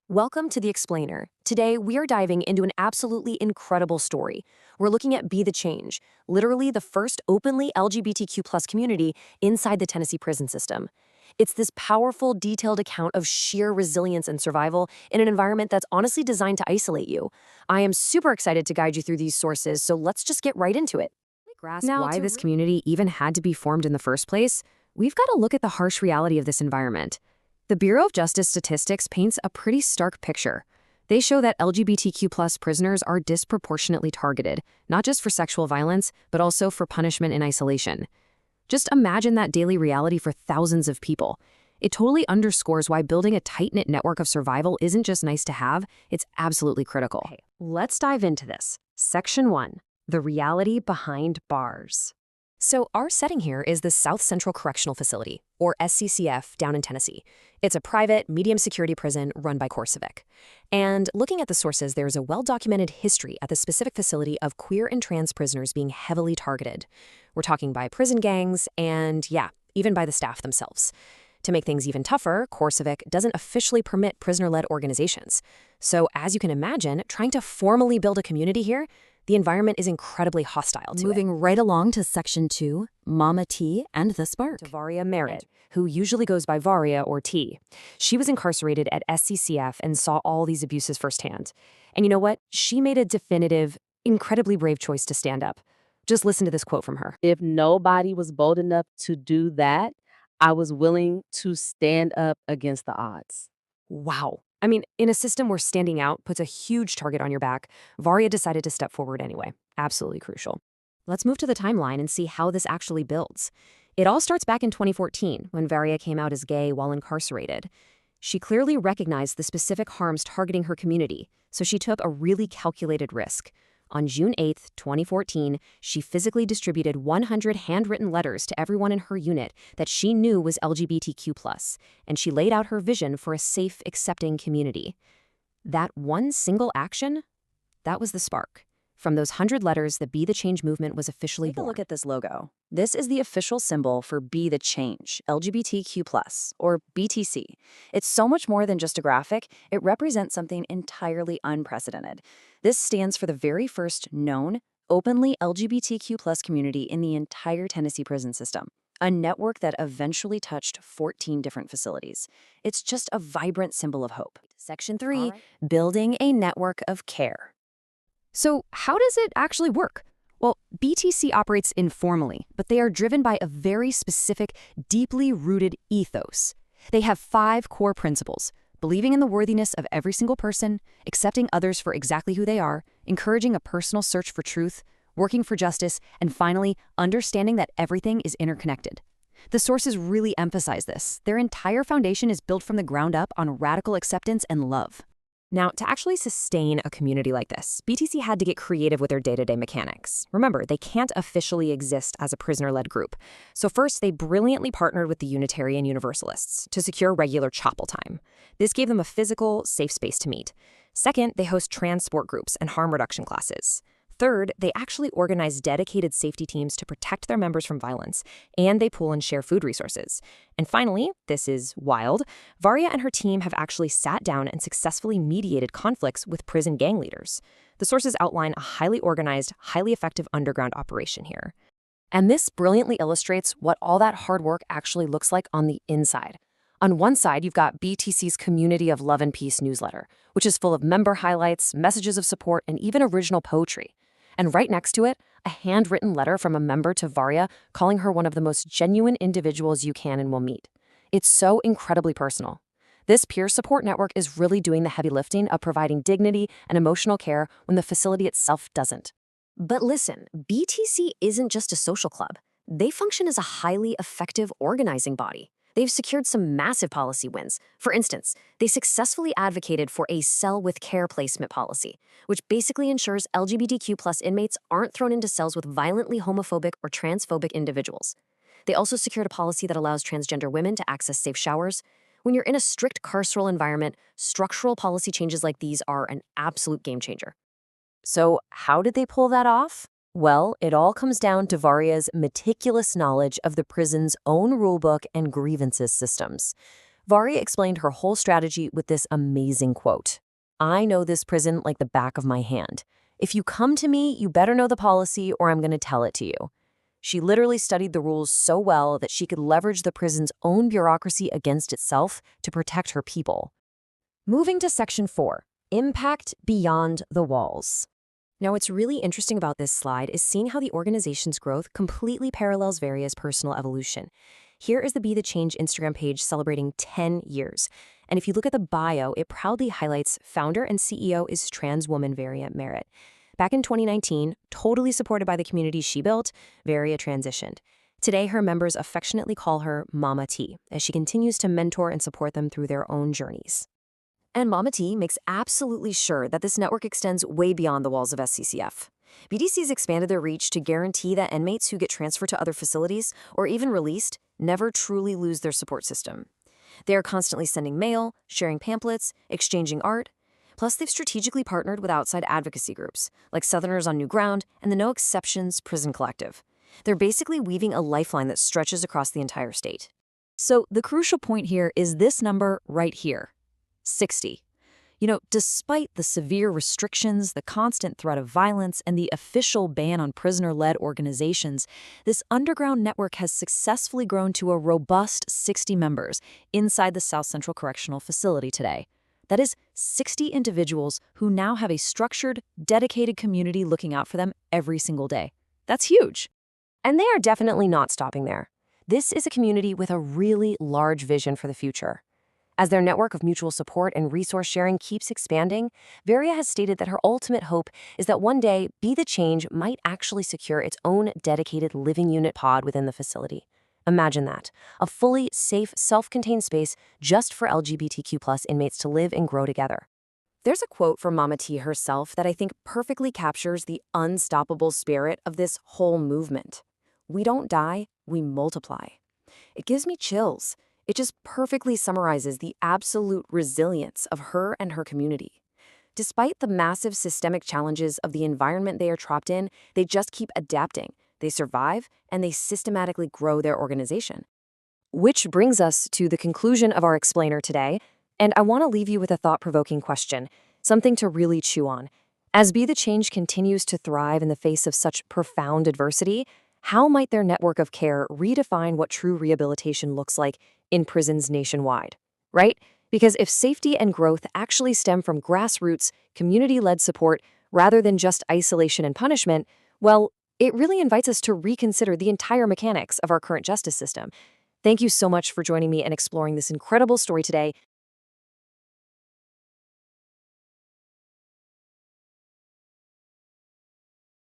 Welcome to The Explainer. Today, we are diving into an absolutely incredible story. We're looking at Be the Change, literally the first openly LGBTQ plus community inside the Tennessee prison system. It's this powerful, detailed account of sheer resilience and survival in an environment that's honestly designed to isolate you. I am super excited to guide you through these sources, so let's just get right into it. Grasp why this community even had to be formed in the first place, we've got to look at the harsh reality of this environment. The Bureau of Justice Statistics paints a pretty stark picture. They show that LGBTQ plus prisoners are disproportionately targeted, not just for sexual violence, but also for punishment in isolation. Just imagine that daily reality for thousands of people. It totally underscores why building a tight-knit network of survival isn't just nice to have, it's absolutely critical. Okay, let's dive into this. Section 1. The reality behind bars. So our setting here is the South Central Correctional Facility, or SCCF, down in Tennessee. It's a private, medium-security prison run by CoreCivic. And looking at the sources, there's a well-documented history at the specific facility of queer and trans prisoners being heavily targeted. We're talking by prison gangs and, yeah, even by the staff themselves. To make things even tougher, CoreCivic doesn't officially permit prisoner-led organizations. So as you can imagine, trying to formally build a community here, the environment is incredibly hostile to it. Moving right along to Section 2, Mama T and the Spark. Tavaria Merritt, who usually goes by Varia or T. She was incarcerated at SCCF and saw all these abuses firsthand. And you know what? She made a definitive, incredibly brave choice to stand up. Just listen to this quote from her. If nobody was bold enough to do that, I was willing to stand up against the odds. Wow. I mean, in a system where standing out puts a huge target on your back, Varia decided to step forward anyway. Absolutely crucial. Let's move to the timeline and see how this actually builds. It all starts back in 2014, when Varia came out as gay while incarcerated. She clearly recognized the specific harms targeting her community, so she took a really calculated risk. On June 8, 2014, she physically distributed 100 handwritten letters to everyone in her unit that she knew was LGBTQ+, and she laid out her vision for a safe, accepting community. That one single action, that was the spark. From those 100 letters, the Be the Change movement was officially born. Take a look at this logo. This is the official symbol for Be the Change, LGBTQ+, or BTC. It's so much more than just a graphic. It represents something entirely unprecedented. This stands for the very first known, openly LGBTQ+ community in the entire Tennessee prison system, a network that eventually touched 14 different facilities. It's just a vibrant symbol of hope. Section 3, Building a network of care. So how does it actually work? Well, BTC operates informally, but they are driven by a very specific, deeply rooted ethos. They have 5 core principles: believing in the worthiness of every single person, accepting others for exactly who they are, encouraging a personal search for truth, working for justice, and finally, understanding that everything is interconnected. The sources really emphasize this. Their entire foundation is built from the ground up on radical acceptance and love. Now, to actually sustain a community like this, BTC had to get creative with their day-to-day mechanics. Remember, they can't officially exist as a prisoner-led group. So first, they brilliantly partnered with the Unitarian Universalists to secure regular chapel time. This gave them a physical, safe space to meet. Second, they host trans sport groups and harm reduction classes. Third, they actually organize dedicated safety teams to protect their members from violence, and they pool and share food resources. And finally, this is wild, Varia and her team have actually sat down and successfully mediated conflicts with prison gang leaders. The sources outline a highly organized, highly effective underground operation here. And this brilliantly illustrates what all that hard work actually looks like on the inside. On one side, you've got BTC's Community of Love and Peace newsletter, which is full of member highlights, messages of support, and even original poetry. And right next to it, a handwritten letter from a member to Varia calling her one of the most genuine individuals you can and will meet. It's so incredibly personal. This peer support network is really doing the heavy lifting of providing dignity and emotional care when the facility itself doesn't. But listen, BTC isn't just a social club. They function as a highly effective organizing body. They've secured some massive policy wins. For instance, they successfully advocated for a cell with care placement policy, which basically ensures LGBTQ+ inmates aren't thrown into cells with violently homophobic or transphobic individuals. They also secured a policy that allows transgender women to access safe showers. When you're in a strict carceral environment, structural policy changes like these are an absolute game changer. So how did they pull that off? Well, it all comes down to Varia's meticulous knowledge of the prison's own rulebook and grievances systems. Vari explained her whole strategy with this amazing quote. "I know this prison like the back of my hand. If you come to me, you better know the policy or I'm going to tell it to you." She literally studied the rules so well that she could leverage the prison's own bureaucracy against itself to protect her people. Moving to Section 4, Impact Beyond the Walls. Now, what's really interesting about this slide is seeing how the organization's growth completely parallels Varia's personal evolution. Here is the Be the Change Instagram page celebrating 10 years. And if you look at the bio, it proudly highlights founder and CEO is trans woman Tavaria Merritt. Back in 2019, totally supported by the community she built, Tavaria transitioned. Today, her members affectionately call her Mama T, as she continues to mentor and support them through their own journeys. And Mama T makes absolutely sure that this network extends way beyond the walls of SCCF. BDC's expanded their reach to guarantee that inmates who get transferred to other facilities, or even released, never truly lose their support system. They are constantly sending mail, sharing pamphlets, exchanging art. Plus, they've strategically partnered with outside advocacy groups, like Southerners on New Ground and the No Exceptions Prison Collective. They're basically weaving a lifeline that stretches across the entire state. So the crucial point here is this number right here, 60. Despite the severe restrictions, the constant threat of violence, and the official ban on prisoner-led organizations, this underground network has successfully grown to a robust 60 members inside the South Central Correctional Facility today. That is 60 individuals who now have a structured, dedicated community looking out for them every single day. That's huge. And they are definitely not stopping there. This is a community with a really large vision for the future. As their network of mutual support and resource sharing keeps expanding, Varia has stated that her ultimate hope is that one day Be the Change might actually secure its own dedicated living unit pod within the facility. Imagine that, a fully safe, self-contained space just for LGBTQ+ inmates to live and grow together. There's a quote from Mama T herself that I think perfectly captures the unstoppable spirit of this whole movement. "We don't die, we multiply." It gives me chills. It just perfectly summarizes the absolute resilience of her and her community. Despite the massive systemic challenges of the environment they are trapped in, they just keep adapting. They survive, and they systematically grow their organization. Which brings us to the conclusion of our explainer today, and I want to leave you with a thought-provoking question, something to really chew on. As Be the Change continues to thrive in the face of such profound adversity, how might their network of care redefine what true rehabilitation looks like in prisons nationwide, right? Because if safety and growth actually stem from grassroots, community-led support rather than just isolation and punishment, well, it really invites us to reconsider the entire mechanics of our current justice system. Thank you so much for joining me and exploring this incredible story today.